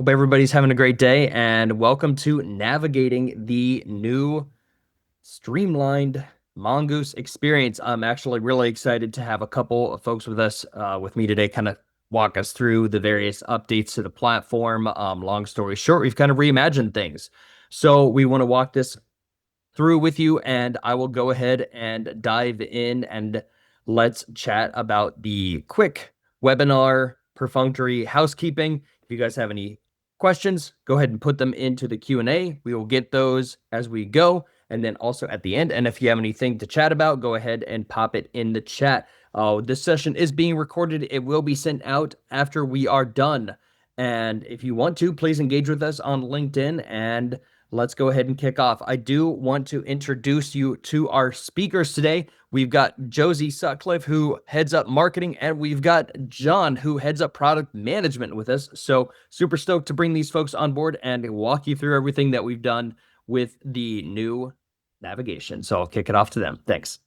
Hope everybody's having a great day and welcome to navigating the new streamlined Mongoose experience. I'm actually really excited to have a couple of folks with me today, kind of walk us through the various updates to the platform. Long story short, we've kind of reimagined things. So we want to walk this through with you, and I will go ahead and dive in and let's chat about the quick webinar perfunctory housekeeping. If you guys have any questions, go ahead and put them into the Q&A. We will get those as we go, and then also at the end. And if you have anything to chat about, go ahead and pop it in the chat. This session is being recorded. It will be sent out after we are done. And if you want to, please engage with us on LinkedIn, and let's go ahead and kick off. I do want to introduce you to our speakers today. We've got Josie Sutcliffe, who heads up marketing, and we've got John, who heads up product management with us. So super stoked to bring these folks on board and walk you through everything that we've done with the new navigation. So I'll kick it off to them. Thanks.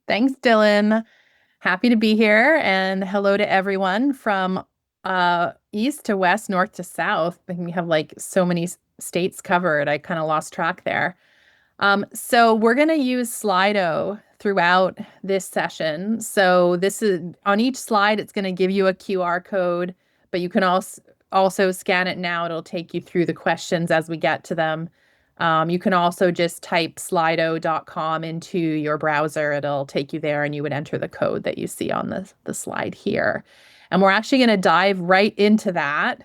Thanks, Dylan. Happy to be here, and hello to everyone from east to west, north to south. I think we have like so many states covered. I kind of lost track there. So we're going to use Slido throughout this session. So this is on each slide, it's going to give you a QR code, but you can also scan it now. It'll take you through the questions as we get to them. You can also just type slido.com into your browser. It'll take you there, and you would enter the code that you see on the slide here. And we're actually going to dive right into that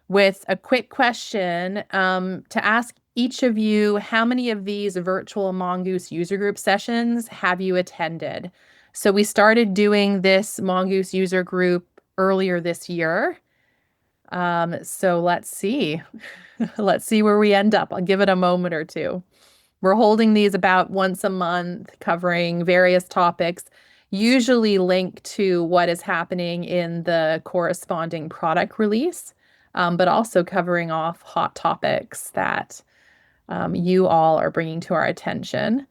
with a quick question to ask each of you: how many of these virtual Mongoose User Group sessions have you attended? So we started doing this Mongoose User Group earlier this year. So let's see. Let's see where we end up. I'll give it a moment or two. We're holding these about once a month, covering various topics, usually linked to what is happening in the corresponding product release, but also covering off hot topics that you all are bringing to our attention.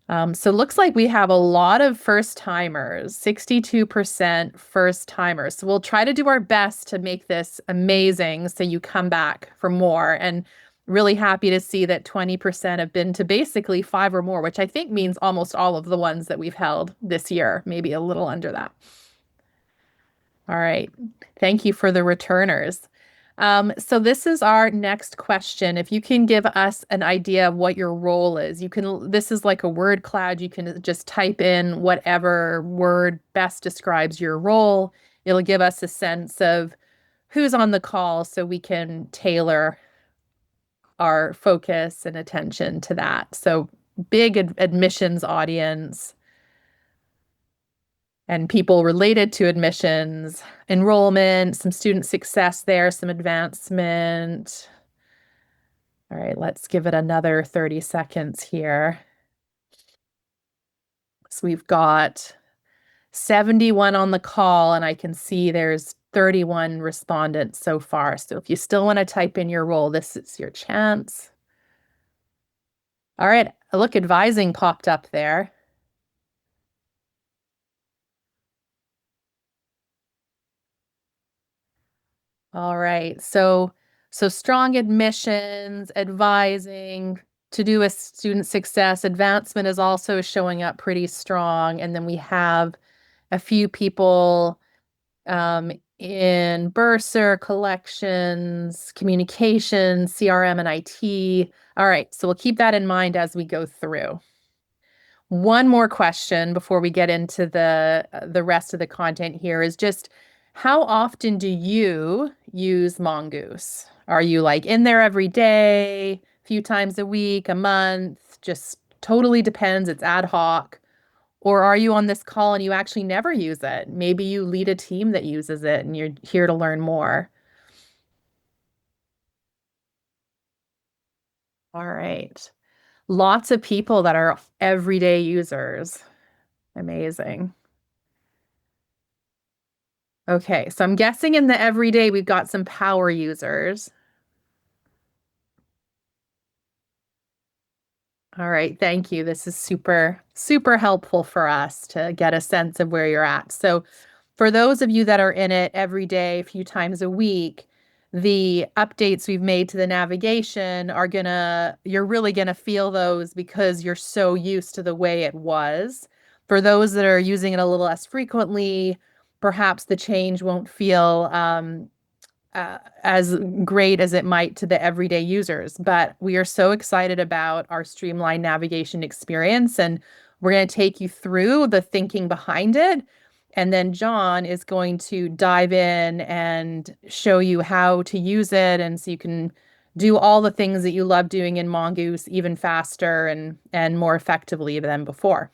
So it looks like we have a lot of first timers, 62% first timers. So we'll try to do our best to make this amazing so you come back for more. And really happy to see that 20% have been to basically 5 or more, which I think means almost all of the ones that we've held this year, maybe a little under that. All right. Thank you for the returners. So this is our next question. If you can give us an idea of what your role is, this is like a word cloud. You can just type in whatever word best describes your role. It'll give us a sense of who's on the call so we can tailor our focus and attention to that. So big admissions audience and people related to admissions, enrollment, some student success there, some advancement. All right, let's give it another 30 seconds here. So we've got 71 on the call, and I can see there's 31 respondents so far. So if you still want to type in your role, this is your chance. All right, look, advising popped up there. All right, so strong admissions, advising, to do with student success, advancement is also showing up pretty strong. And then we have a few people in bursar, collections, communications, CRM, and IT. All right, so we'll keep that in mind as we go through. One more question before we get into the rest of the content here is just, how often do you use Mongoose? Are you like in there every day, a few times a week, a month? Just totally depends. It's ad hoc. Or are you on this call and you actually never use it? Maybe you lead a team that uses it and you're here to learn more. All right. Lots of people that are everyday users. Amazing. Okay, so I'm guessing in the everyday, we've got some power users. All right, thank you. This is super, super helpful for us to get a sense of where you're at. So for those of you that are in it every day, a few times a week, the updates we've made to the navigation you're really gonna feel those because you're so used to the way it was. For those that are using it a little less frequently, perhaps the change won't feel as great as it might to the everyday users. But we are so excited about our streamlined navigation experience, and we're going to take you through the thinking behind it. And then John is going to dive in and show you how to use it, and so you can do all the things that you love doing in Mongoose even faster and more effectively than before.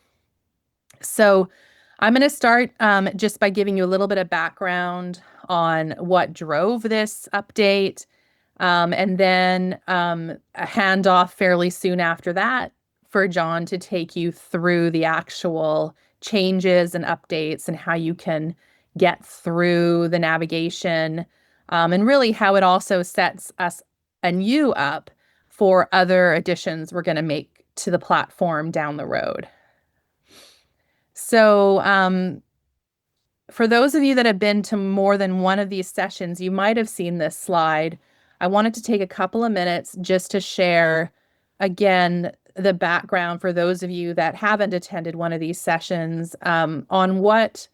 So I'm going to start just by giving you a little bit of background on what drove this update, and then a handoff fairly soon after that for John to take you through the actual changes and updates and how you can get through the navigation, and really how it also sets us and you up for other additions we're going to make to the platform down the road. So, for those of you that have been to more than one of these sessions, you might have seen this slide. I wanted to take a couple of minutes just to share, again, the background for those of you that haven't attended one of these sessions, on what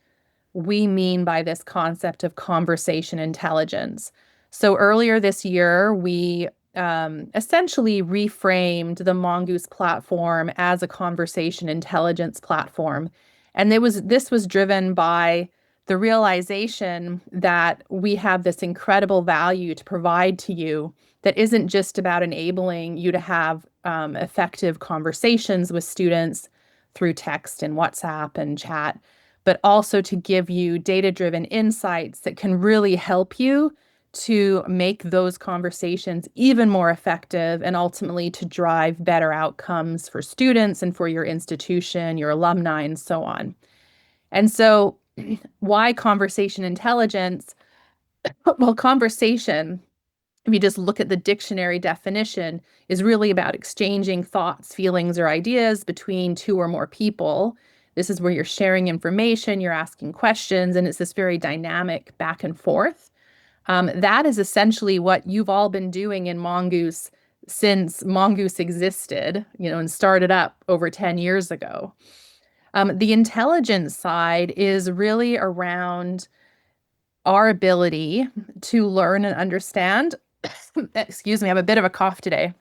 we mean by this concept of conversation intelligence. So earlier this year, we essentially reframed the Mongoose platform as a conversation intelligence platform. And this was driven by the realization that we have this incredible value to provide to you that isn't just about enabling you to have effective conversations with students through text and WhatsApp and chat, but also to give you data-driven insights that can really help you to make those conversations even more effective and ultimately to drive better outcomes for students and for your institution, your alumni, and so on. And so why conversation intelligence? Well, conversation, if you just look at the dictionary definition, is really about exchanging thoughts, feelings, or ideas between two or more people. This is where you're sharing information, you're asking questions, and it's this very dynamic back and forth. That is essentially what you've all been doing in Mongoose since Mongoose existed, and started up over 10 years ago. The intelligence side is really around our ability to learn and understand, excuse me, I have a bit of a cough today,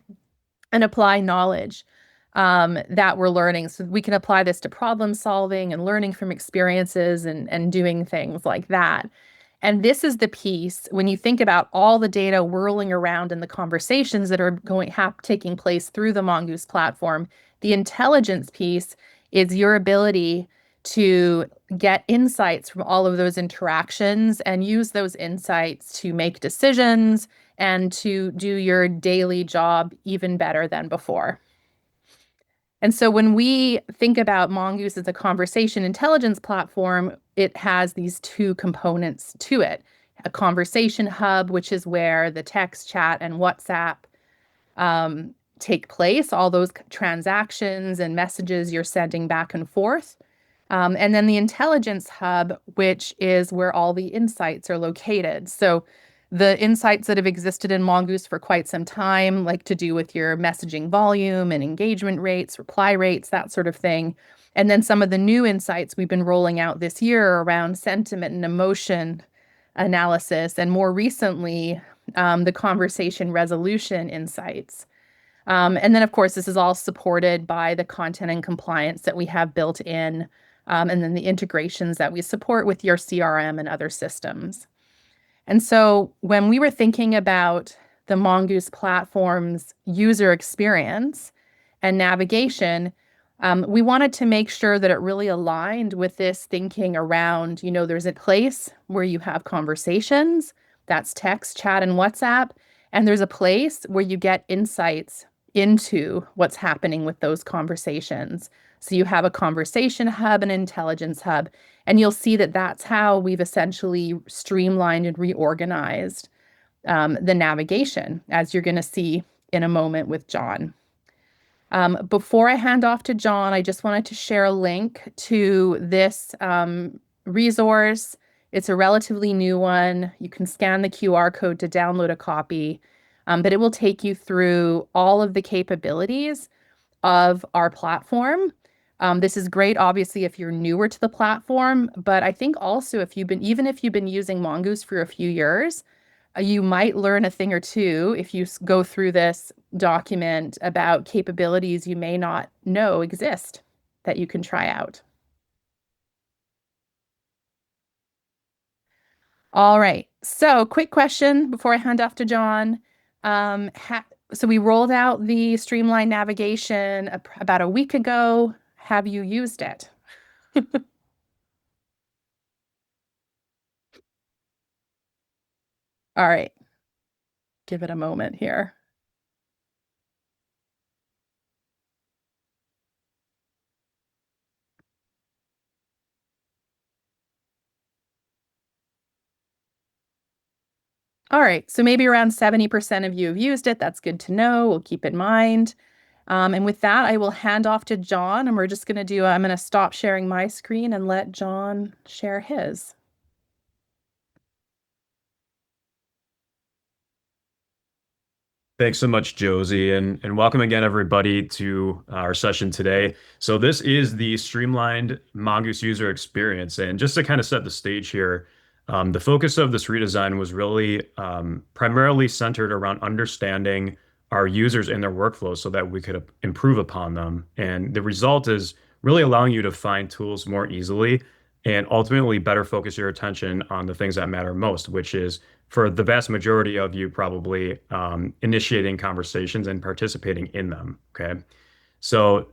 and apply knowledge that we're learning. So we can apply this to problem solving and learning from experiences and doing things like that. And this is the piece when you think about all the data whirling around in the conversations that are taking place through the Mongoose platform. The intelligence piece is your ability to get insights from all of those interactions and use those insights to make decisions and to do your daily job even better than before. And so when we think about Mongoose as a conversation intelligence platform, it has these two components to it. A conversation hub, which is where the text, chat, and WhatsApp take place, all those transactions and messages you're sending back and forth. And then the intelligence hub, which is where all the insights are located. So the insights that have existed in Mongoose for quite some time, like to do with your messaging volume and engagement rates, reply rates, that sort of thing. And then some of the new insights we've been rolling out this year around sentiment and emotion analysis, and more recently, the conversation resolution insights. And then, of course, this is all supported by the content and compliance that we have built in, and then the integrations that we support with your CRM and other systems. And so when we were thinking about the Mongoose platform's user experience and navigation, we wanted to make sure that it really aligned with this thinking around, there's a place where you have conversations, that's text, chat, and WhatsApp, and there's a place where you get insights into what's happening with those conversations. So you have a conversation hub, an intelligence hub, and you'll see that that's how we've essentially streamlined and reorganized the navigation, as you're going to see in a moment with John. Before I hand off to John, I just wanted to share a link to this resource. It's a relatively new one. You can scan the QR code to download a copy, but it will take you through all of the capabilities of our platform. This is great, obviously, if you're newer to the platform, but I think also even if you've been using Mongoose for a few years, you might learn a thing or two if you go through this document about capabilities you may not know exist that you can try out. All right. So, quick question before I hand off to John. So we rolled out the Streamline navigation about a week ago. Have you used it? All right. Give it a moment here. All right. So maybe around 70% of you have used it. That's good to know. We'll keep in mind. And with that, I will hand off to John, and I'm going to stop sharing my screen and let John share his. Thanks so much, Josie, and welcome again, everybody, to our session today. So this is the streamlined Mongoose user experience, and just to kind of set the stage here, the focus of this redesign was really primarily centered around understanding our users and their workflows so that we could improve upon them. And the result is really allowing you to find tools more easily and ultimately better focus your attention on the things that matter most, which is for the vast majority of you probably initiating conversations and participating in them. Okay. So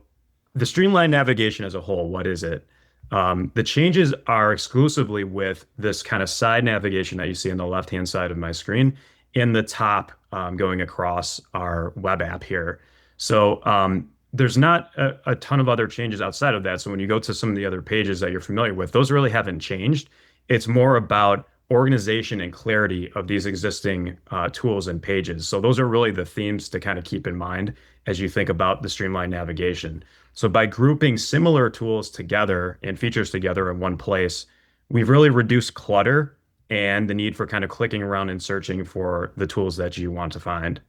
the streamlined navigation as a whole, what is it? The changes are exclusively with this kind of side navigation that you see on the left-hand side of my screen in the top going across our web app here. So there's not a ton of other changes outside of that. So when you go to some of the other pages that you're familiar with, those really haven't changed. It's more about organization and clarity of these existing tools and pages. So those are really the themes to kind of keep in mind as you think about the streamlined navigation. So by grouping similar tools together and features together in one place, we've really reduced clutter and the need for kind of clicking around and searching for the tools that you want to find.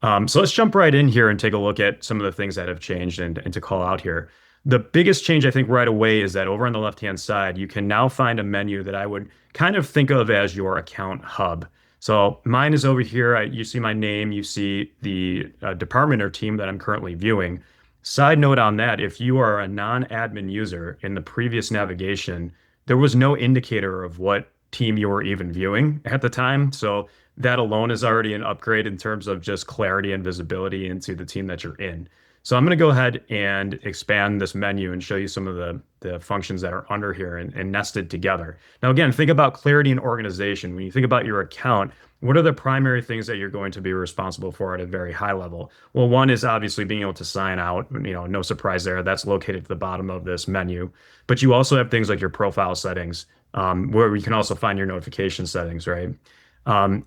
So let's jump right in here and take a look at some of the things that have changed and to call out here. The biggest change I think right away is that over on the left-hand side, you can now find a menu that I would kind of think of as your account hub. So mine is over here. You see my name, you see the department or team that I'm currently viewing. Side note on that, if you are a non-admin user in the previous navigation, there was no indicator of what team you were even viewing at the time. So that alone is already an upgrade in terms of just clarity and visibility into the team that you're in. So I'm going to go ahead and expand this menu and show you some of the functions that are under here and nested together. Now, again, think about clarity and organization. When you think about your account, what are the primary things that you're going to be responsible for at a very high level? Well, one is obviously being able to sign out. No surprise there. That's located at the bottom of this menu. But you also have things like your profile settings, where you can also find your notification settings, right?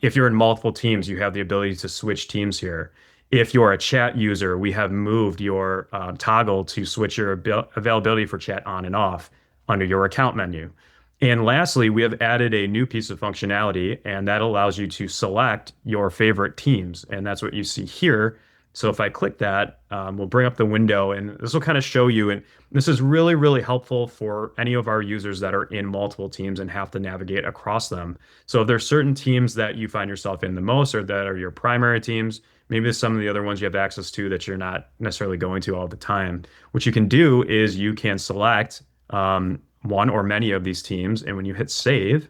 If you're in multiple teams, you have the ability to switch teams here. If you're a chat user, we have moved your toggle to switch your availability for chat on and off under your account menu. And lastly, we have added a new piece of functionality, and that allows you to select your favorite teams. And that's what you see here. So if I click that, we'll bring up the window, and this will kind of show you. And this is really, really helpful for any of our users that are in multiple teams and have to navigate across them. So if there's certain teams that you find yourself in the most or that are your primary teams, maybe there's some of the other ones you have access to that you're not necessarily going to all the time. What you can do is you can select one or many of these teams, and when you hit save,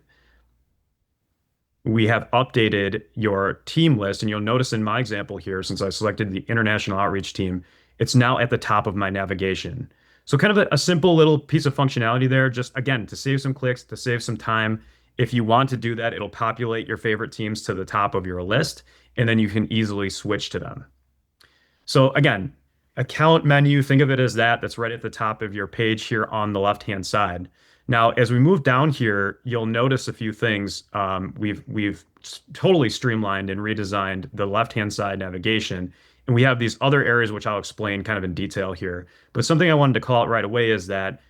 we have updated your team list. And you'll notice in my example here, since I selected the international outreach team, it's now at the top of my navigation. So kind of a simple little piece of functionality there, just again, to save some clicks, to save some time. If you want to do that, it'll populate your favorite teams to the top of your list, and then you can easily switch to them. So again, account menu, think of it as that's right at the top of your page here on the left-hand side. Now, as we move down here, you'll notice a few things. We've totally streamlined and redesigned the left-hand side navigation, and we have these other areas which I'll explain kind of in detail here. But something I wanted to call out right away is that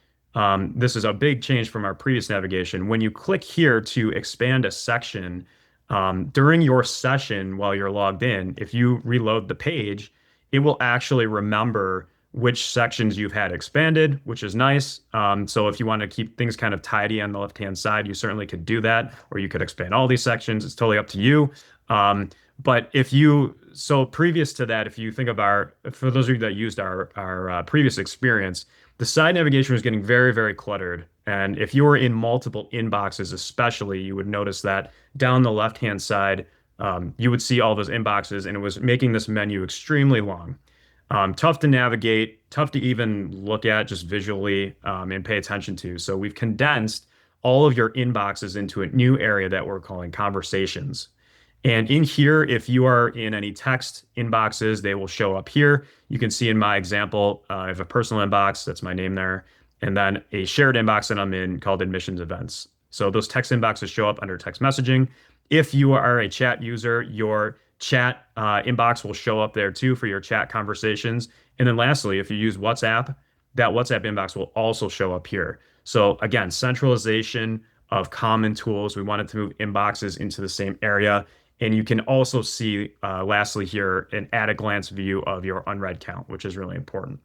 This is a big change from our previous navigation. When you click here to expand a section, during your session while you're logged in, if you reload the page, it will actually remember which sections you've had expanded, which is nice. So if you want to keep things kind of tidy on the left-hand side, you certainly could do that, or you could expand all these sections. It's totally up to you. But so previous to that, if you think of for those of you that used our previous experience, the side navigation was getting very, very cluttered. And if you were in multiple inboxes, especially, you would notice that down the left-hand side, you would see all those inboxes, and it was making this menu extremely long. Tough to navigate, tough to even look at just visually and pay attention to. So we've condensed all of your inboxes into a new area that we're calling conversations. And in here, if you are in any text inboxes, they will show up here. You can see in my example, I have a personal inbox, that's my name there, and then a shared inbox that I'm in called admissions events. So those text inboxes show up under text messaging. If you are a chat user, your chat inbox will show up there too for your chat conversations. And then lastly, if you use WhatsApp, that WhatsApp inbox will also show up here. So again, centralization of common tools. We wanted to move inboxes into the same area. And you can also see, lastly here, an at-a-glance view of your unread count, which is really important.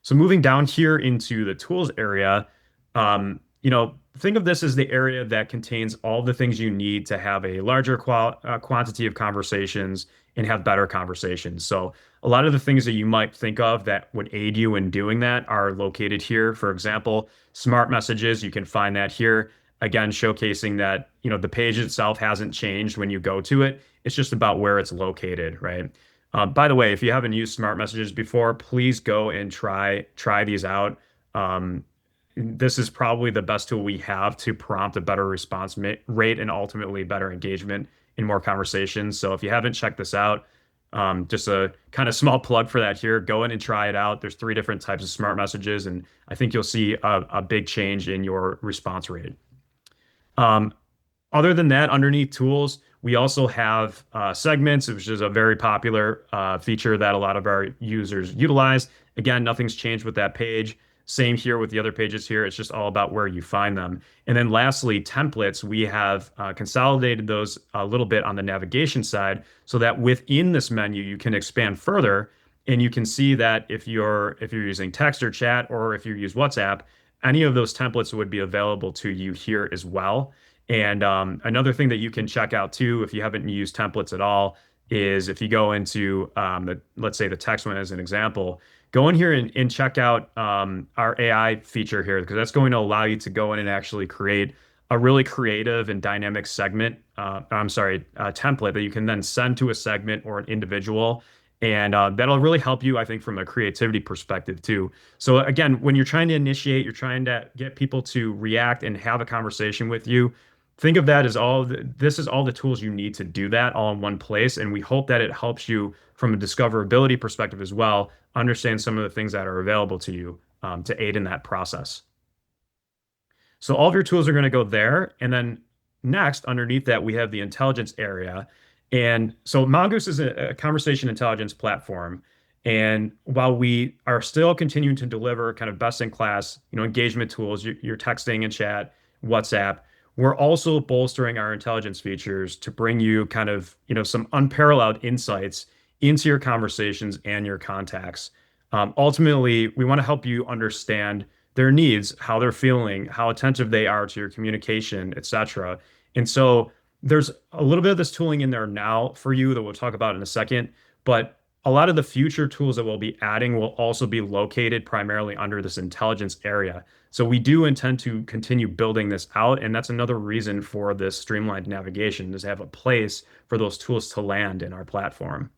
So moving down here into the tools area, think of this as the area that contains all the things you need to have a larger quantity of conversations and have better conversations. So a lot of the things that you might think of that would aid you in doing that are located here. For example, smart messages, you can find that here. Again, showcasing that, the page itself hasn't changed when you go to it. It's just about where it's located, right? By the way, if you haven't used smart messages before, please go and try these out. This is probably the best tool we have to prompt a better response rate and ultimately better engagement in more conversations. So if you haven't checked this out, just a kind of small plug for that here, go in and try it out. There's 3 different types of smart messages, and I think you'll see a big change in your response rate. Other than that, underneath tools, we also have segments, which is a very popular feature that a lot of our users utilize. Again, nothing's changed with that page. Same here with the other pages here. It's just all about where you find them. And then lastly, templates. We have consolidated those a little bit on the navigation side so that within this menu, you can expand further. And you can see that if you're using text or chat, or if you use WhatsApp, any of those templates would be available to you here as well. And another thing that you can check out too, if you haven't used templates at all, is if you go into, let's say the text one as an example, go in here and check out our AI feature here, because that's going to allow you to go in and actually create a really creative and dynamic template that you can then send to a segment or an individual. And that'll really help you, I think, from a creativity perspective too. So again, when you're trying to initiate, you're trying to get people to react and have a conversation with you, think of that as this is all the tools you need to do that all in one place. And we hope that it helps you from a discoverability perspective as well, understand some of the things that are available to you to aid in that process. So all of your tools are going to go there. And then next, underneath that, we have the intelligence area. And so Mongoose is a conversation intelligence platform. And while we are still continuing to deliver kind of best-in-class, engagement tools, your texting and chat, WhatsApp, we're also bolstering our intelligence features to bring you kind of, some unparalleled insights into your conversations and your contacts. Ultimately, we want to help you understand their needs, how they're feeling, how attentive they are to your communication, etc. And so there's a little bit of this tooling in there now for you that we'll talk about in a second, but a lot of the future tools that we'll be adding will also be located primarily under this intelligence area. So we do intend to continue building this out, and that's another reason for this streamlined navigation, is to have a place for those tools to land in our platform.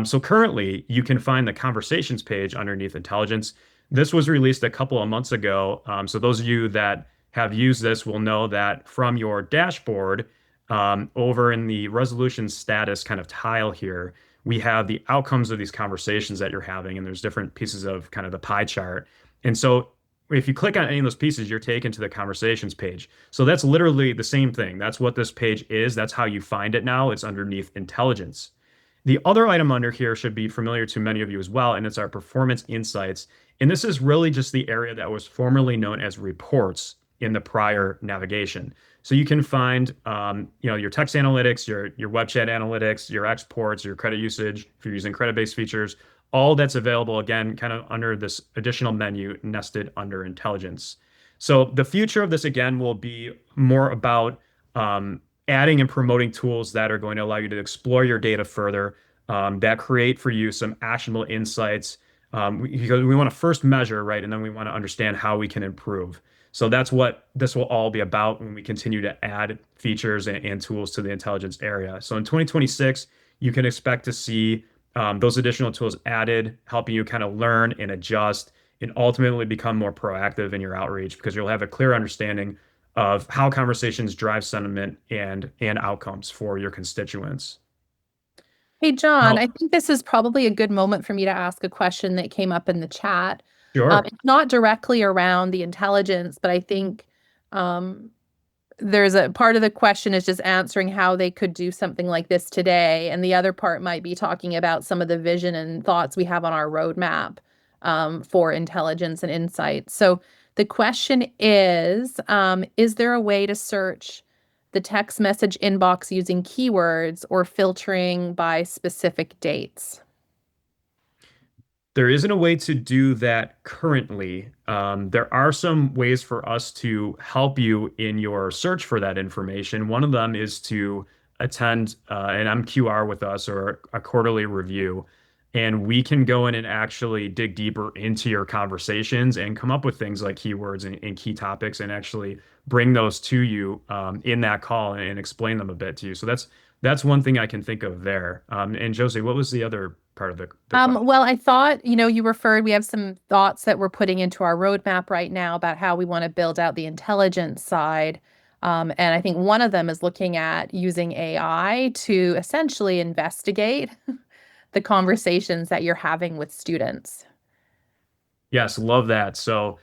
So currently, you can find the conversations page underneath intelligence. This was released a couple of months ago. So those of you that have used this will know that from your dashboard, over in the resolution status kind of tile here, we have the outcomes of these conversations that you're having, and there's different pieces of kind of the pie chart. And so if you click on any of those pieces, you're taken to the conversations page. So that's literally the same thing. That's what this page is. That's how you find it now. It's underneath intelligence. The other item under here should be familiar to many of you as well, and it's our performance insights. And this is really just the area that was formerly known as reports in the prior navigation. So you can find, your text analytics, your web chat analytics, your exports, your credit usage, if you're using credit-based features, all that's available again, kind of under this additional menu nested under intelligence. So the future of this again will be more about adding and promoting tools that are going to allow you to explore your data further, that create for you some actionable insights. Because we want to first measure, right, and then we want to understand how we can improve. So that's what this will all be about when we continue to add features and tools to the intelligence area. So in 2026, you can expect to see those additional tools added, helping you kind of learn and adjust and ultimately become more proactive in your outreach because you'll have a clear understanding of how conversations drive sentiment and outcomes for your constituents. Hey, John, Now, I think this is probably a good moment for me to ask a question that came up in the chat. sure. It's not directly around the intelligence, but I think um, there's a part of the question is just answering how they could do something like this today. And the other part might be talking about some of the vision and thoughts we have on our roadmap for intelligence and insight. So the question is there a way to search the text message inbox using keywords or filtering by specific dates? There isn't a way to do that currently. There are some ways for us to help you in your search for that information. One of them is to attend an MQR with us or a quarterly review, and we can go in and actually dig deeper into your conversations and come up with things like keywords and key topics and actually bring those to you in that call and explain them a bit to you. So that's one thing I can think of there. And Josie, what was the other part of the question? Well, I thought, you referred, we have some thoughts that we're putting into our roadmap right now about how we want to build out the intelligence side. And I think one of them is looking at using AI to essentially investigate the conversations that you're having with students. Yes, love that. So,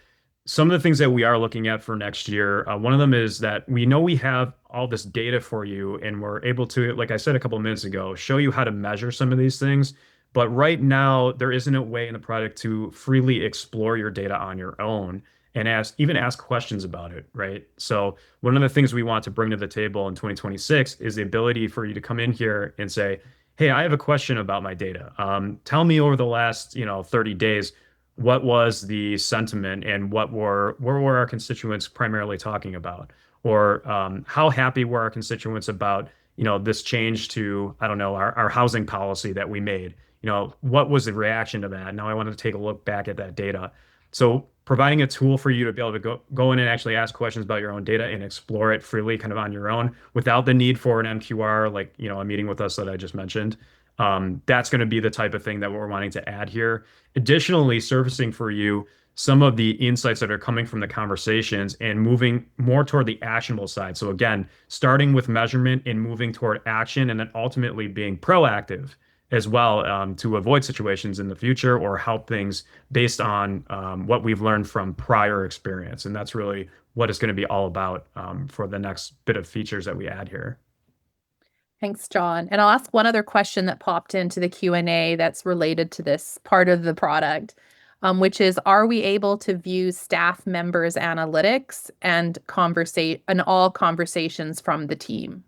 some of the things that we are looking at for next year, one of them is that we know we have all this data for you, and we're able to, like I said a couple minutes ago, show you how to measure some of these things. But right now, there isn't a way in the product to freely explore your data on your own and even ask questions about it, right? So, one of the things we want to bring to the table in 2026 is the ability for you to come in here and say, "Hey, I have a question about my data. Tell me over the last, 30 days." What was the sentiment and what were our constituents primarily talking about? Or how happy were our constituents about, this change to, I don't know, our housing policy that we made? What was the reaction to that? Now I want to take a look back at that data. So providing a tool for you to be able to go in and actually ask questions about your own data and explore it freely kind of on your own without the need for an MQR, like, a meeting with us that I just mentioned. That's going to be the type of thing that we're wanting to add here. Additionally, surfacing for you some of the insights that are coming from the conversations and moving more toward the actionable side. So again, starting with measurement and moving toward action, and then ultimately being proactive as well, to avoid situations in the future or help things based on what we've learned from prior experience. And that's really what it's going to be all about for the next bit of features that we add here. Thanks, John. And I'll ask one other question that popped into the Q&A that's related to this part of the product, which is, are we able to view staff members' analytics and conversate and all conversations from the team?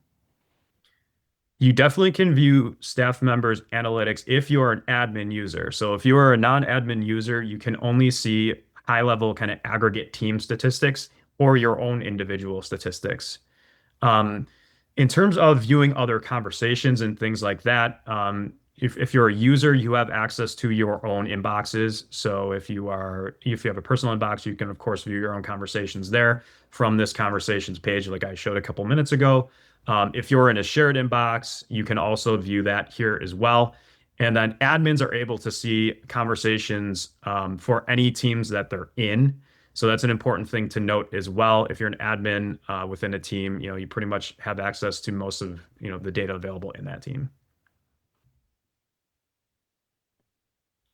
You definitely can view staff members' analytics if you're an admin user. So if you are a non-admin user, you can only see high-level kind of aggregate team statistics or your own individual statistics. Um, in terms of viewing other conversations and things like that, if you're a user, you have access to your own inboxes. So if you have a personal inbox, you can of course view your own conversations there from this conversations page, like I showed a couple minutes ago. If you're in a shared inbox, you can also view that here as well. And then admins are able to see conversations for any teams that they're in. So that's an important thing to note as well. If you're an admin within a team, you pretty much have access to most of, the data available in that team.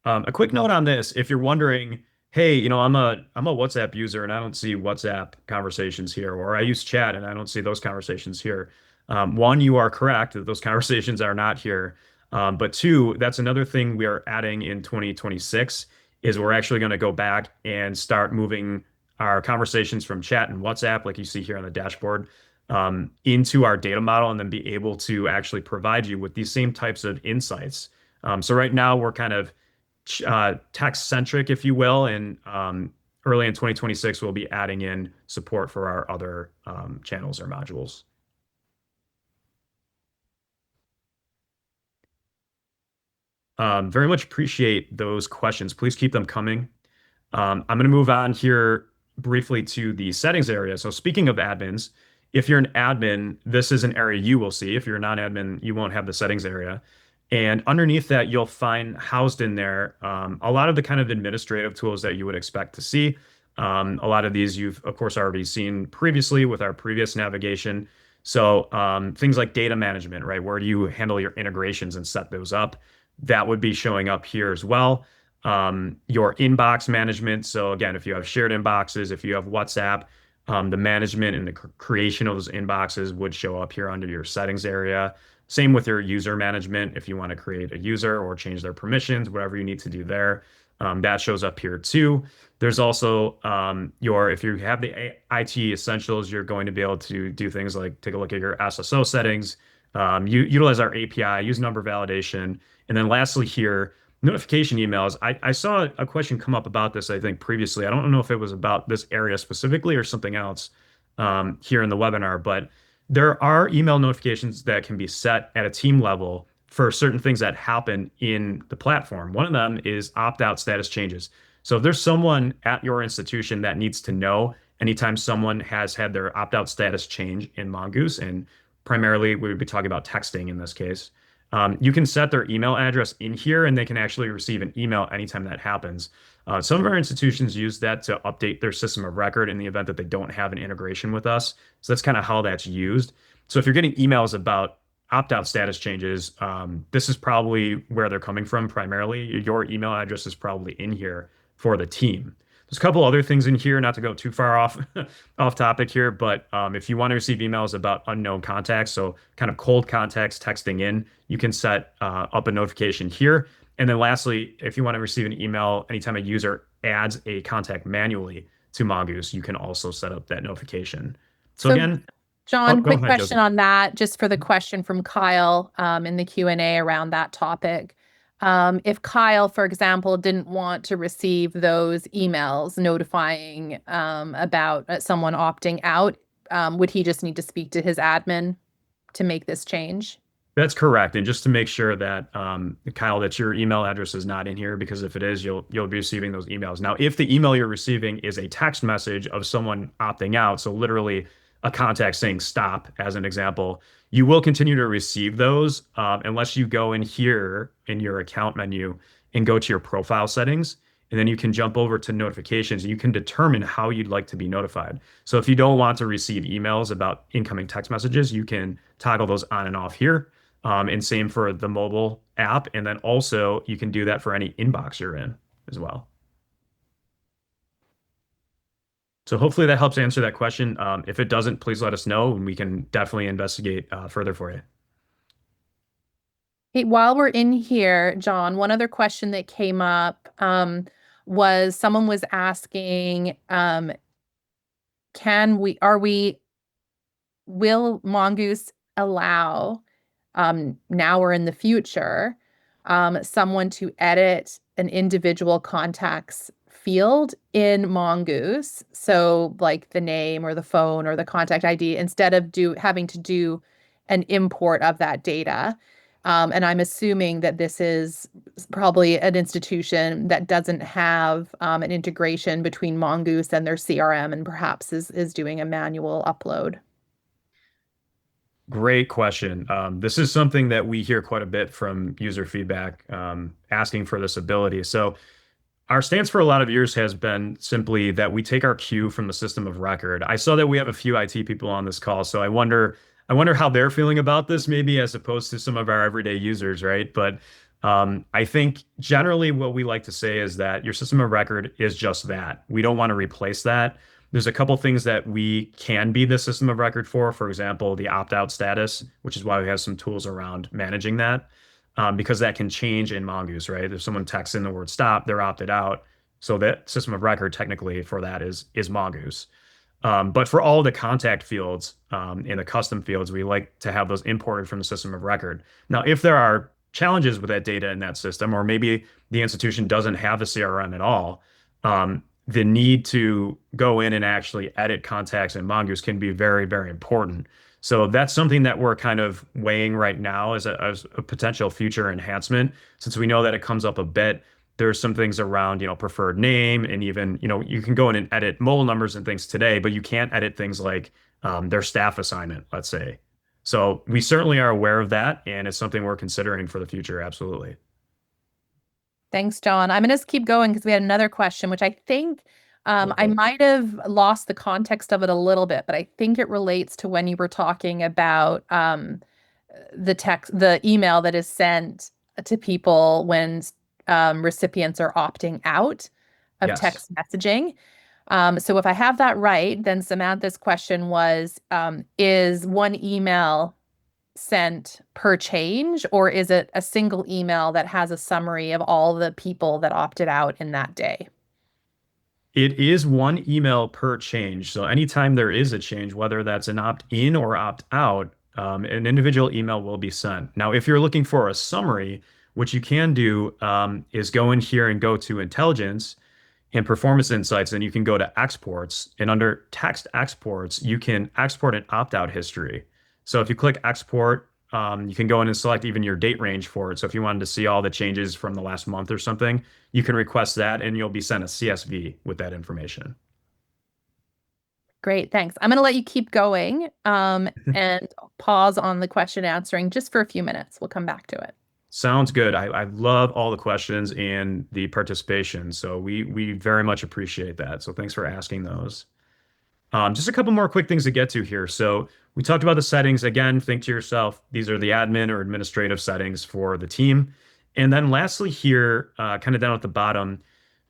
A quick note on this, if you're wondering, hey, I'm a WhatsApp user and I don't see WhatsApp conversations here, or I use chat and I don't see those conversations here. One, you are correct that those conversations are not here. But two, that's another thing we are adding in 2026 is we're actually going to go back and start moving our conversations from chat and WhatsApp, like you see here on the dashboard, into our data model and then be able to actually provide you with these same types of insights. So right now we're kind of text centric, if you will, and early in 2026 we'll be adding in support for our other channels or modules. Very much appreciate those questions. Please keep them coming. I'm going to move on here briefly to the settings area. So speaking of admins, if you're an admin, this is an area you will see. If you're a non-admin, you won't have the settings area. And underneath that, you'll find housed in there a lot of the kind of administrative tools that you would expect to see. A lot of these you've, of course, already seen previously with our previous navigation. So things like data management, right? Where do you handle your integrations and set those up? That would be showing up here as well. Your inbox management. So again, if you have shared inboxes, if you have WhatsApp, the management and the creation of those inboxes would show up here under your settings area. Same with your user management. If you want to create a user or change their permissions, whatever you need to do there, that shows up here too. There's also if you have the IT essentials, you're going to be able to do things like take a look at your SSO settings, utilize our API, use number validation. And then lastly here, notification emails. I saw a question come up about this, I think, previously. I don't know if it was about this area specifically or something else here in the webinar, but there are email notifications that can be set at a team level for certain things that happen in the platform. One of them is opt-out status changes. So if there's someone at your institution that needs to know anytime someone has had their opt-out status change in Mongoose, and primarily we would be talking about texting in this case, you can set their email address in here and they can actually receive an email anytime that happens. Some of our institutions use that to update their system of record in the event that they don't have an integration with us. So that's kind of how that's used. So if you're getting emails about opt-out status changes, this is probably where they're coming from primarily. Your email address is probably in here for the team. There's a couple other things in here, not to go too far off topic here, but if you want to receive emails about unknown contacts, so kind of cold contacts texting in, you can set up a notification here. And then lastly, if you want to receive an email anytime a user adds a contact manually to Mongoose, you can also set up that notification. So again, John, quick question Josie. on that, just for the question from Kyle in the Q&A around that topic. If Kyle, for example, didn't want to receive those emails notifying about someone opting out, would he just need to speak to his admin to make this change? That's correct. And just to make sure that, Kyle, that your email address is not in here, because if it is, you'll be receiving those emails. Now, if the email you're receiving is a text message of someone opting out, so literally a contact saying stop, as an example, you will continue to receive those unless you go in here in your account menu and go to your profile settings. And then you can jump over to notifications and you can determine how you'd like to be notified. So if you don't want to receive emails about incoming text messages, you can toggle those on and off here. And same for the mobile app. And then also you can do that for any inbox you're in as well. So hopefully that helps answer that question. If it doesn't, please let us know and we can definitely investigate further for you. Hey, while we're in here, John, one other question that came up was someone was asking, will Mongoose allow now or in the future someone to edit an individual contact's field in Mongoose, so like the name or the phone or the contact ID, instead of having to do an import of that data? And I'm assuming that this is probably an institution that doesn't have an integration between Mongoose and their CRM and perhaps is doing a manual upload. Great question. This is something that we hear quite a bit from user feedback, asking for this ability. So our stance for a lot of years has been simply that we take our cue from the system of record. I saw that we have a few IT people on this call, so I wonder how they're feeling about this, maybe as opposed to some of our everyday users, right? But I think generally what we like to say is that your system of record is just that. We don't want to replace that. There's a couple things that we can be the system of record for example, the opt-out status, which is why we have some tools around managing that. because that can change in Mongoose, right? If someone texts in the word stop, they're opted out. So that system of record technically for that is Mongoose. But for all the contact fields in the custom fields, we like to have those imported from the system of record. Now, if there are challenges with that data in that system, or maybe the institution doesn't have the CRM at all, the need to go in and actually edit contacts in Mongoose can be very, very important. So that's something that we're kind of weighing right now as a potential future enhancement, since we know that it comes up a bit. There's some things around, preferred name, and even, you can go in and edit mole numbers and things today, but you can't edit things like their staff assignment, let's say. So we certainly are aware of that, and it's something we're considering for the future. Absolutely. Thanks, John. I'm going to keep going because we had another question, which I think Go I for it. might have lost the context of it a little bit, but I think it relates to when you were talking about the email that is sent to people when recipients are opting out of Yes. text messaging. So if I have that right, then Samantha's question was, is one email sent per change, or is it a single email that has a summary of all the people that opted out in that day? It is one email per change. So anytime there is a change, whether that's an opt-in or opt-out, an individual email will be sent. Now, if you're looking for a summary, what you can do is go in here and go to Intelligence and Performance Insights, and you can go to Exports. And under Text Exports, you can export an opt-out history. So if you click Export, you can go in and select even your date range for it. So if you wanted to see all the changes from the last month or something, you can request that and you'll be sent a CSV with that information. Great, thanks. I'm going to let you keep going and pause on the question answering just for a few minutes. We'll come back to it. Sounds good. I love all the questions and the participation. So we very much appreciate that. So thanks for asking those. Just a couple more quick things to get to here. So we talked about the settings. Again, think to yourself, these are the admin or administrative settings for the team. And then lastly here, kind of down at the bottom,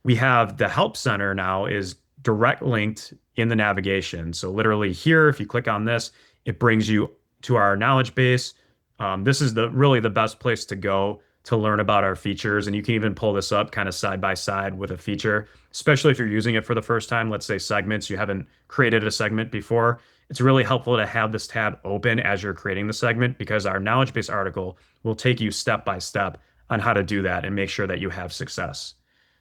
we have the Help Center now is direct linked in the navigation. So literally here, if you click on this, it brings you to our knowledge base. This is really the best place to go to learn about our features. And you can even pull this up kind of side by side with a feature, especially if you're using it for the first time. Let's say segments, you haven't created a segment before. It's really helpful to have this tab open as you're creating the segment, because our knowledge base article will take you step by step on how to do that and make sure that you have success.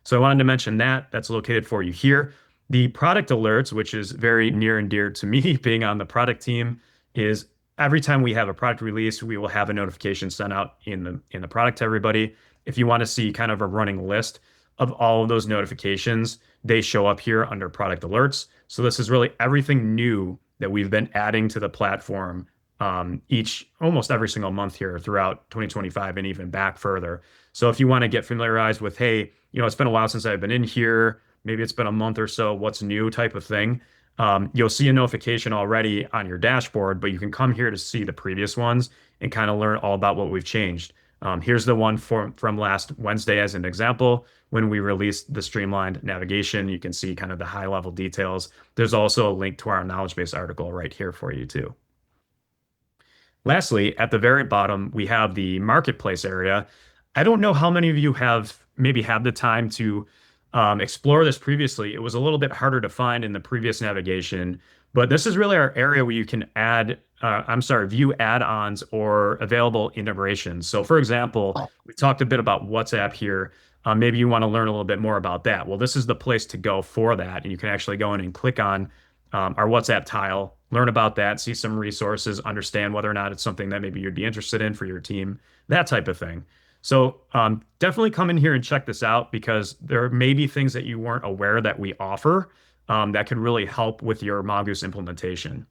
So I wanted to mention that that's located for you here. The product alerts, which is very near and dear to me being on the product team, is every time we have a product release, we will have a notification sent out in the product to everybody. If you want to see kind of a running list of all of those notifications, they show up here under product alerts. So this is really everything new that we've been adding to the platform almost every single month here throughout 2025 and even back further. So if you want to get familiarized with, hey, it's been a while since I've been in here, maybe it's been a month or so, what's new type of thing, you'll see a notification already on your dashboard, but you can come here to see the previous ones and kind of learn all about what we've changed. Here's the one from last Wednesday as an example. When we released the streamlined navigation, you can see kind of the high level details. There's also a link to our knowledge base article right here for you too. Lastly, at the very bottom, we have the marketplace area. I don't know how many of you have maybe had the time to explore this previously. It was a little bit harder to find in the previous navigation, but this is really our area where you can view add-ons or available integrations. So for example, we talked a bit about WhatsApp here. Maybe you want to learn a little bit more about that. Well, this is the place to go for that. And you can actually go in and click on our WhatsApp tile, learn about that, see some resources, understand whether or not it's something that maybe you'd be interested in for your team, that type of thing. So definitely come in here and check this out, because there may be things that you weren't aware that we offer that could really help with your Mongoose implementation.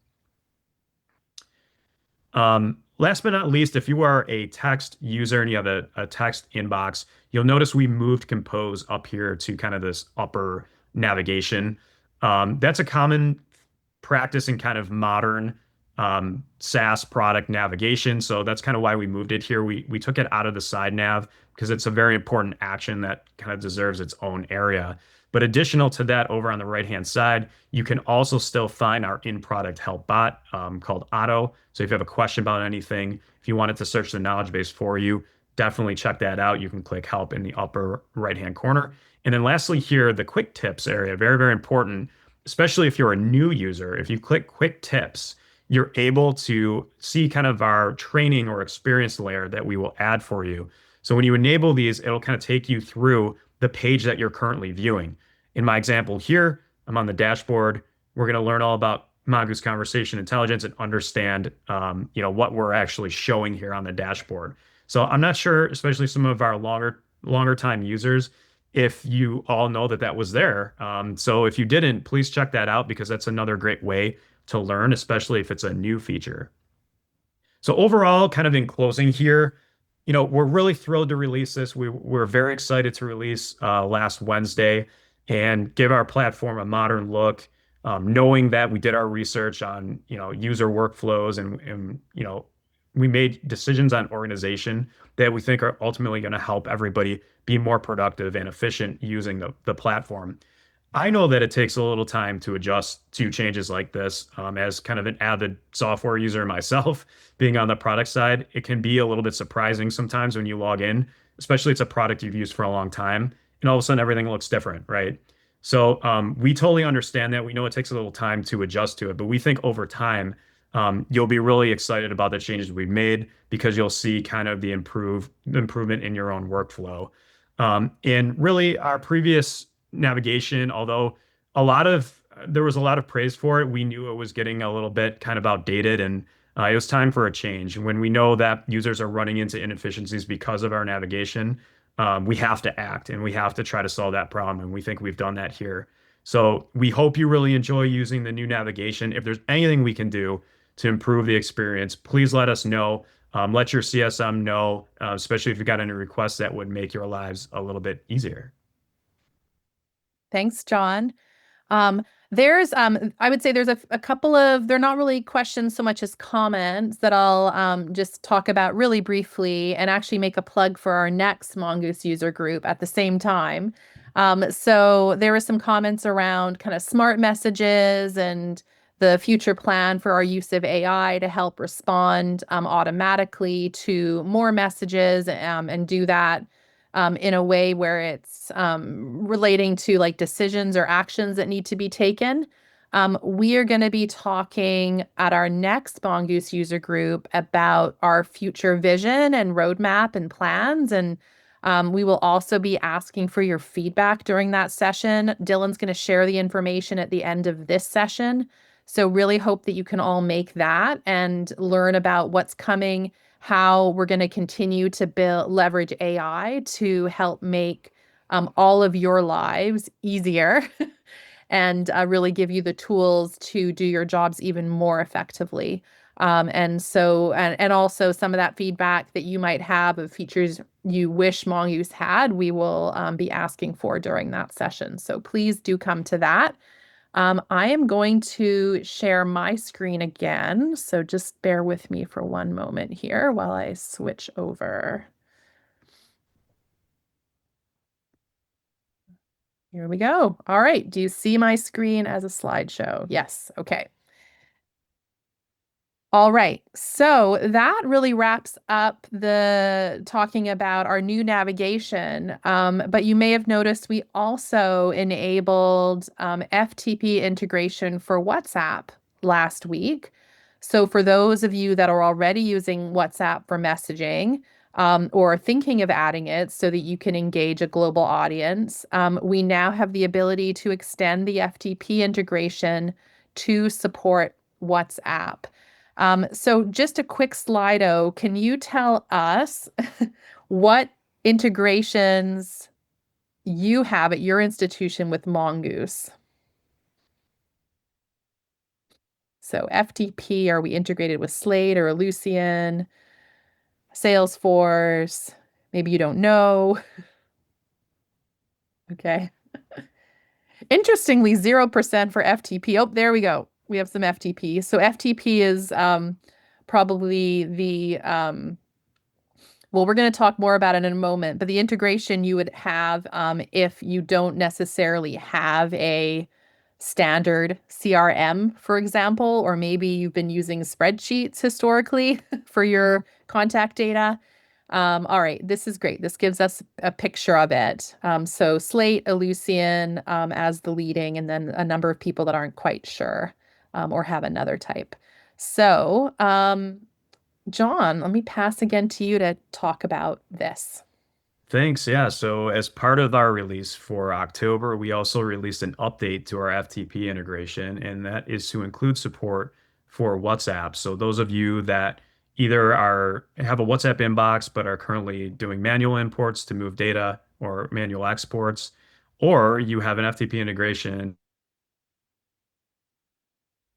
Last but not least, if you are a text user and you have a text inbox, you'll notice we moved Compose up here to kind of this upper navigation. That's a common practice in kind of modern SaaS product navigation. So that's kind of why we moved it here. We took it out of the side nav because it's a very important action that kind of deserves its own area. But additional to that, over on the right-hand side, you can also still find our in-product help bot called Otto. So if you have a question about anything, if you wanted to search the knowledge base for you, definitely check that out. You can click help in the upper right-hand corner. And then lastly here, the quick tips area, very, very important, especially if you're a new user. If you click quick tips, you're able to see kind of our training or experience layer that we will add for you. So when you enable these, it'll kind of take you through the page that you're currently viewing. In my example here, I'm on the dashboard. We're going to learn all about Mongoose Conversation Intelligence and understand, what we're actually showing here on the dashboard. So I'm not sure, especially some of our longer time users, if you all know that that was there. So if you didn't, please check that out because that's another great way to learn, especially if it's a new feature. So overall, kind of in closing here, we're really thrilled to release this. We're very excited to release last Wednesday and give our platform a modern look, knowing that we did our research on, user workflows and we made decisions on organization that we think are ultimately going to help everybody be more productive and efficient using the platform. I know that it takes a little time to adjust to changes like this. As kind of an avid software user myself, being on the product side, it can be a little bit surprising sometimes when you log in, especially it's a product you've used for a long time, and all of a sudden everything looks different, right? So we totally understand that. We know it takes a little time to adjust to it, but we think over time, you'll be really excited about the changes we've made because you'll see kind of the improvement in your own workflow. And really, our previous navigation, although there was a lot of praise for it, we knew it was getting a little bit kind of outdated, and it was time for a change. When we know that users are running into inefficiencies because of our navigation, we have to act and we have to try to solve that problem, and we think we've done that here. So we hope you really enjoy using the new navigation. If there's anything we can do to improve the experience, please let us know. Let your CSM know, especially if you've got any requests that would make your lives a little bit easier. Thanks, John. I would say there's a couple of, they're not really questions so much as comments that I'll just talk about really briefly and actually make a plug for our next Mongoose User Group at the same time. So there were some comments around kind of smart messages and the future plan for our use of AI to help respond automatically to more messages and do that in a way where it's relating to like decisions or actions that need to be taken. We are going to be talking at our next Mongoose User Group about our future vision and roadmap and plans. And we will also be asking for your feedback during that session. Dylan's going to share the information at the end of this session. So really hope that you can all make that and learn about what's coming, how we're going to continue to leverage AI to help make all of your lives easier and really give you the tools to do your jobs even more effectively. And also some of that feedback that you might have of features you wish Mongoose had, we will be asking for during that session. So please do come to that. I am going to share my screen again, so just bear with me for one moment here while I switch over. Here we go. All right, do you see my screen as a slideshow? Yes, okay. All right, so that really wraps up the talking about our new navigation. But you may have noticed we also enabled FTP integration for WhatsApp last week. So for those of you that are already using WhatsApp for messaging or thinking of adding it so that you can engage a global audience, we now have the ability to extend the FTP integration to support WhatsApp. So just a quick Slido, can you tell us what integrations you have at your institution with Mongoose? So FTP, are we integrated with Slate or Ellucian, Salesforce? Maybe you don't know. Okay. Interestingly, 0% for FTP. Oh, there we go. We have some FTP. So FTP is probably the, well, we're going to talk more about it in a moment, but the integration you would have if you don't necessarily have a standard CRM, for example, or maybe you've been using spreadsheets historically for your contact data. All right, this is great. This gives us a picture of it. So Slate, Ellucian as the leading, and then a number of people that aren't quite sure or have another type. So, John, let me pass again to you to talk about this. Thanks. Yeah. So as part of our release for October, we also released an update to our FTP integration, and that is to include support for WhatsApp. So those of you that either have a WhatsApp inbox but are currently doing manual imports to move data or manual exports, or you have an FTP integration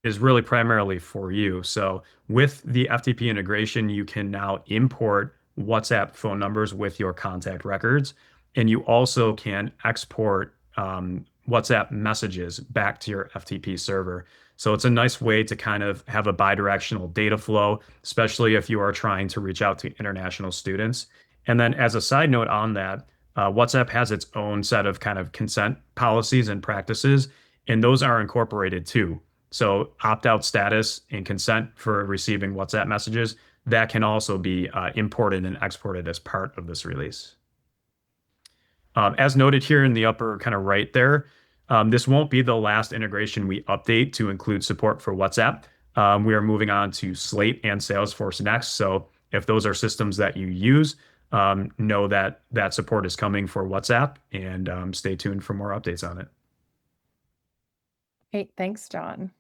is really primarily for you. So with the FTP integration, you can now import WhatsApp phone numbers with your contact records, and you also can export WhatsApp messages back to your FTP server. So it's a nice way to kind of have a bidirectional data flow, especially if you are trying to reach out to international students. And then as a side note on that, WhatsApp has its own set of kind of consent policies and practices, and those are incorporated too. So opt-out status and consent for receiving WhatsApp messages, that can also be imported and exported as part of this release. As noted here in the upper kind of right there, this won't be the last integration we update to include support for WhatsApp. We are moving on to Slate and Salesforce next. So if those are systems that you use, know that that support is coming for WhatsApp, and stay tuned for more updates on it. Hey, thanks, John.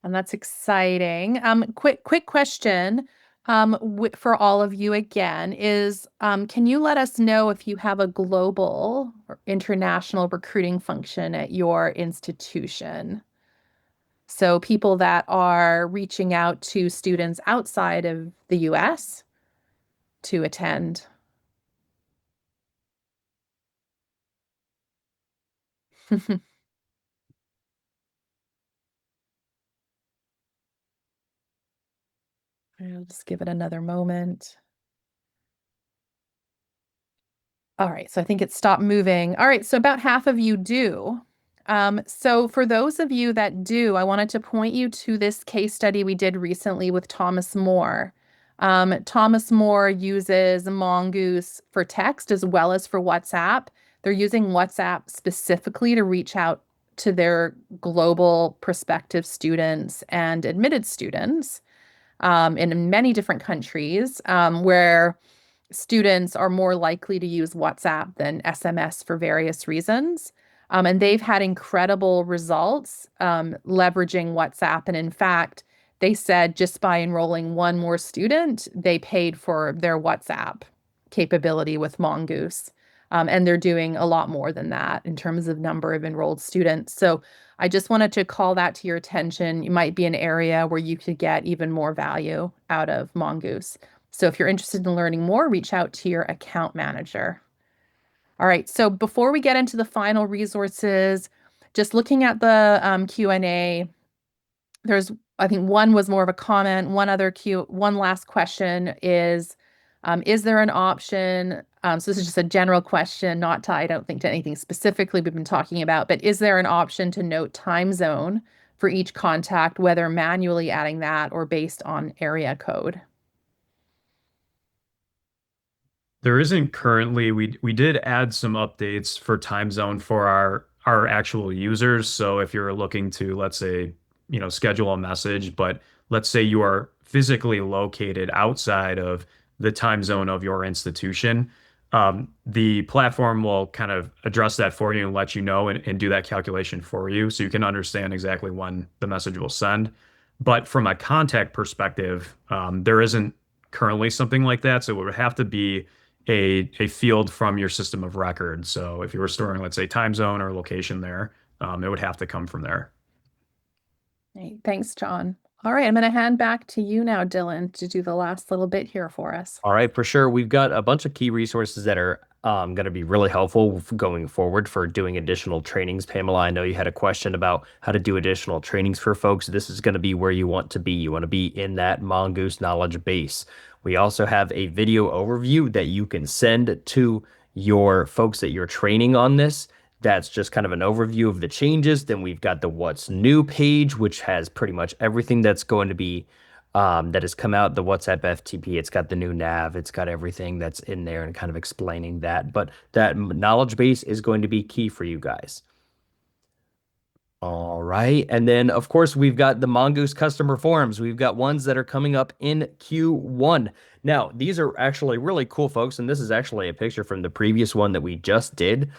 And that's exciting. Quick question for all of you again is, can you let us know if you have a global or international recruiting function at your institution? So people that are reaching out to students outside of the US to attend. I'll just give it another moment. All right, so I think it stopped moving. All right, so about half of you do. So for those of you that do, I wanted to point you to this case study we did recently with Thomas More. Thomas More uses Mongoose for text as well as for WhatsApp. They're using WhatsApp specifically to reach out to their global prospective students and admitted students in many different countries where students are more likely to use WhatsApp than SMS for various reasons. And they've had incredible results leveraging WhatsApp. And in fact, they said just by enrolling one more student, they paid for their WhatsApp capability with Mongoose. And they're doing a lot more than that in terms of number of enrolled students. So I just wanted to call that to your attention. You might be an area where you could get even more value out of Mongoose. So if you're interested in learning more, reach out to your account manager. All right, so before we get into the final resources, just looking at the Q&A, I think one was more of a comment. One last question is there an option? So this is just a general question, not tied, I don't think, to anything specifically we've been talking about, but is there an option to note time zone for each contact, whether manually adding that or based on area code? There isn't currently. We did add some updates for time zone for our actual users. So if you're looking to, let's say, schedule a message, but let's say you are physically located outside of the time zone of your institution, the platform will kind of address that for you and let you know and do that calculation for you so you can understand exactly when the message will send. But from a contact perspective, there isn't currently something like that. So it would have to be a field from your system of record. So if you were storing, let's say, time zone or location there, it would have to come from there. Hey, thanks, John. All right, I'm going to hand back to you now, Dylan, to do the last little bit here for us. All right, for sure. We've got a bunch of key resources that are going to be really helpful going forward for doing additional trainings. Pamela, I know you had a question about how to do additional trainings for folks. This is going to be where you want to be. You want to be in that Mongoose knowledge base. We also have a video overview that you can send to your folks that you're training on this. That's just kind of an overview of the changes. Then we've got the What's New page, which has pretty much everything that's going to be that has come out, the WhatsApp FTP. It's got the new nav, it's got everything that's in there and kind of explaining that. But that knowledge base is going to be key for you guys. All right. And then, of course, we've got the Mongoose customer forums. We've got ones that are coming up in Q1. Now, these are actually really cool, folks. And this is actually a picture from the previous one that we just did.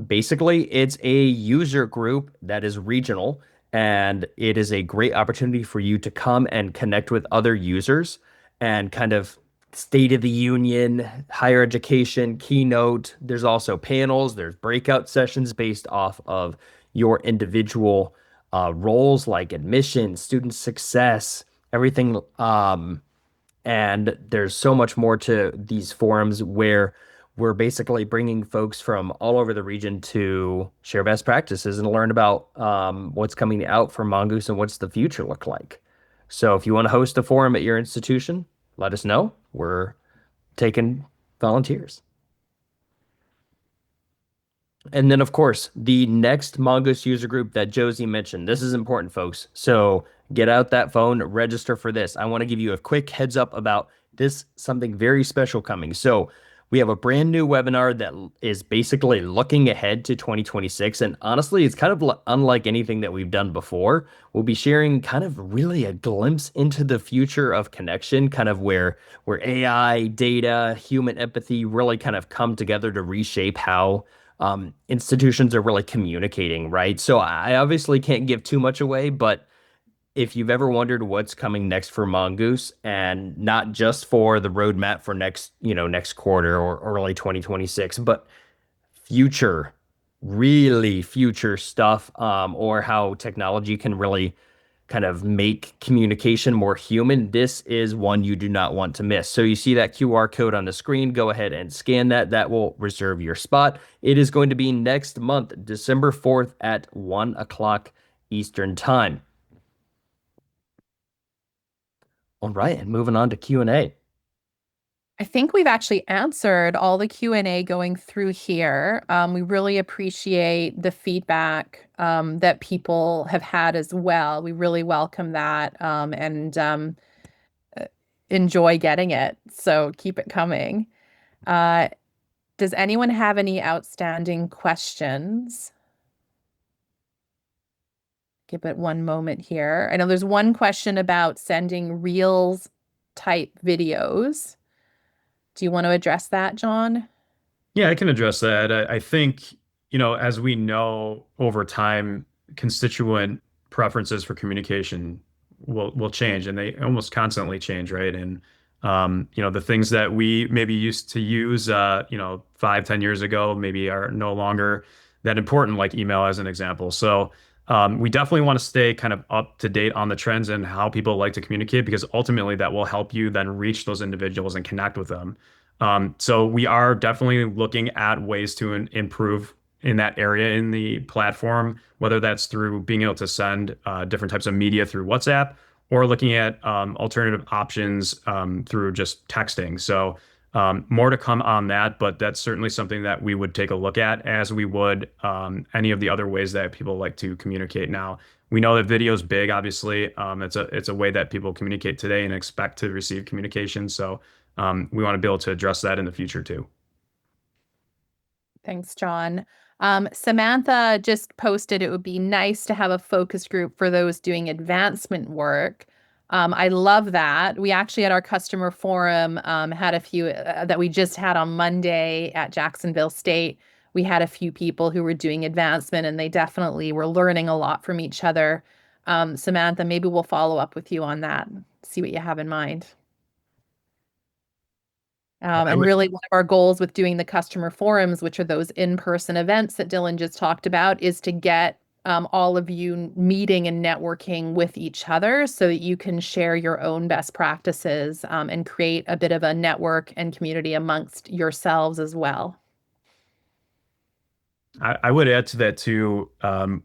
Basically, it's a user group that is regional, and it is a great opportunity for you to come and connect with other users and kind of State of the Union, higher education, keynote. There's also panels, there's breakout sessions based off of your individual roles like admission, student success, everything. And there's so much more to these forums where we're basically bringing folks from all over the region to share best practices and learn about what's coming out for Mongoose and what's the future look like. So if you want to host a forum at your institution, let us know. We're taking volunteers. And then, of course, the next Mongoose user group that Josie mentioned. This is important, folks. So get out that phone, register for this. I want to give you a quick heads up about this, something very special coming. So we have a brand new webinar that is basically looking ahead to 2026. And honestly, it's kind of unlike anything that we've done before. We'll be sharing kind of really a glimpse into the future of connection, kind of where AI, data, human empathy really kind of come together to reshape how institutions are really communicating, right? So I obviously can't give too much away, but if you've ever wondered what's coming next for Mongoose, and not just for the roadmap for next quarter or early 2026, but future, really future stuff, or how technology can really kind of make communication more human, this is one you do not want to miss. So you see that QR code on the screen, go ahead and scan that. That will reserve your spot. It is going to be next month, December 4th at 1 o'clock Eastern Time. All right, and moving on to Q&A. I think we've actually answered all the Q&A going through here. We really appreciate the feedback that people have had as well. We really welcome that and enjoy getting it. So keep it coming. Does anyone have any outstanding questions? Give it one moment here. I know there's one question about sending Reels type videos. Do you want to address that, John? Yeah, I can address that. I think, as we know over time, constituent preferences for communication will change, and they almost constantly change, right? And the things that we maybe used to use 5, 10 years ago maybe are no longer that important, like email as an example. So we definitely want to stay kind of up to date on the trends and how people like to communicate, because ultimately that will help you then reach those individuals and connect with them. So we are definitely looking at ways to improve in that area in the platform, whether that's through being able to send different types of media through WhatsApp, or looking at alternative options through just texting. So more to come on that, but that's certainly something that we would take a look at, as we would any of the other ways that people like to communicate now. We know that video is big, obviously. It's a way that people communicate today and expect to receive communication. So we want to be able to address that in the future too. Thanks, John. Samantha just posted it would be nice to have a focus group for those doing advancement work. I love that. We actually at our customer forum had a few that we just had on Monday at Jacksonville State. We had a few people who were doing advancement, and they definitely were learning a lot from each other. Samantha, maybe we'll follow up with you on that, see what you have in mind. And really one of our goals with doing the customer forums, which are those in-person events that Dylan just talked about, is to get all of you meeting and networking with each other so that you can share your own best practices and create a bit of a network and community amongst yourselves as well. I would add to that too.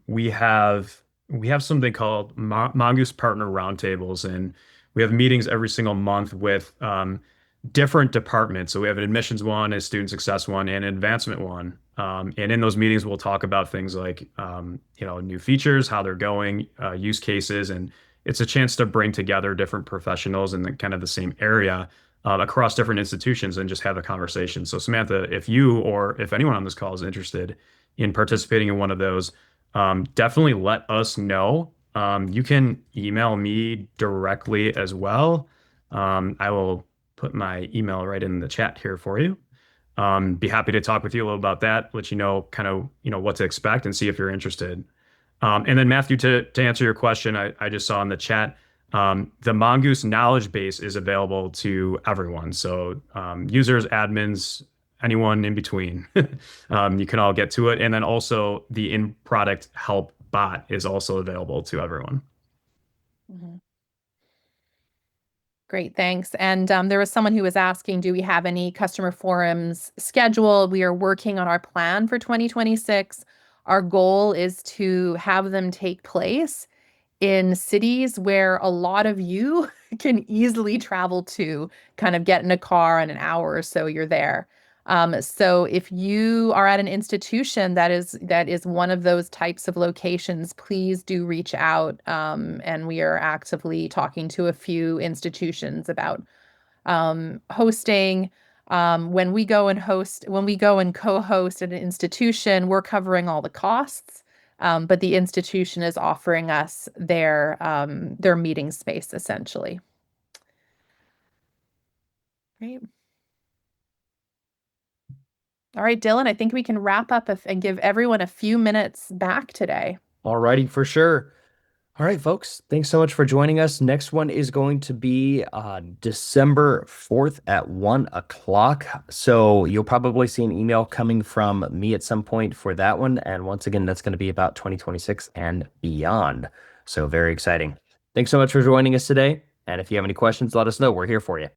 We have something called Mongoose Partner Roundtables, and we have meetings every single month with different departments. So we have an admissions one, a student success one, and an advancement one. And in those meetings, we'll talk about things like new features, how they're going, use cases, and it's a chance to bring together different professionals in the kind of the same area across different institutions and just have a conversation. So Samantha, if you or if anyone on this call is interested in participating in one of those, definitely let us know. You can email me directly as well. I will put my email right in the chat here for you. Be happy to talk with you a little about that, let you know kind of what to expect and see if you're interested. And then Matthew, to answer your question, I just saw in the chat, the Mongoose knowledge base is available to everyone. So users, admins, anyone in between, you can all get to it. And then also the in-product help bot is also available to everyone. Mhm. Great, thanks. And there was someone who was asking, do we have any customer forums scheduled? We are working on our plan for 2026. Our goal is to have them take place in cities where a lot of you can easily travel to, kind of get in a car in an hour or so you're there. So if you are at an institution that is one of those types of locations, please do reach out. And we are actively talking to a few institutions about hosting. When we go and co-host at an institution, we're covering all the costs. But the institution is offering us their meeting space essentially. Great. All right, Dylan, I think we can wrap up and give everyone a few minutes back today. All righty, for sure. All right, folks, thanks so much for joining us. Next one is going to be December 4th at 1 o'clock. So you'll probably see an email coming from me at some point for that one. And once again, that's going to be about 2026 and beyond. So very exciting. Thanks so much for joining us today. And if you have any questions, let us know. We're here for you.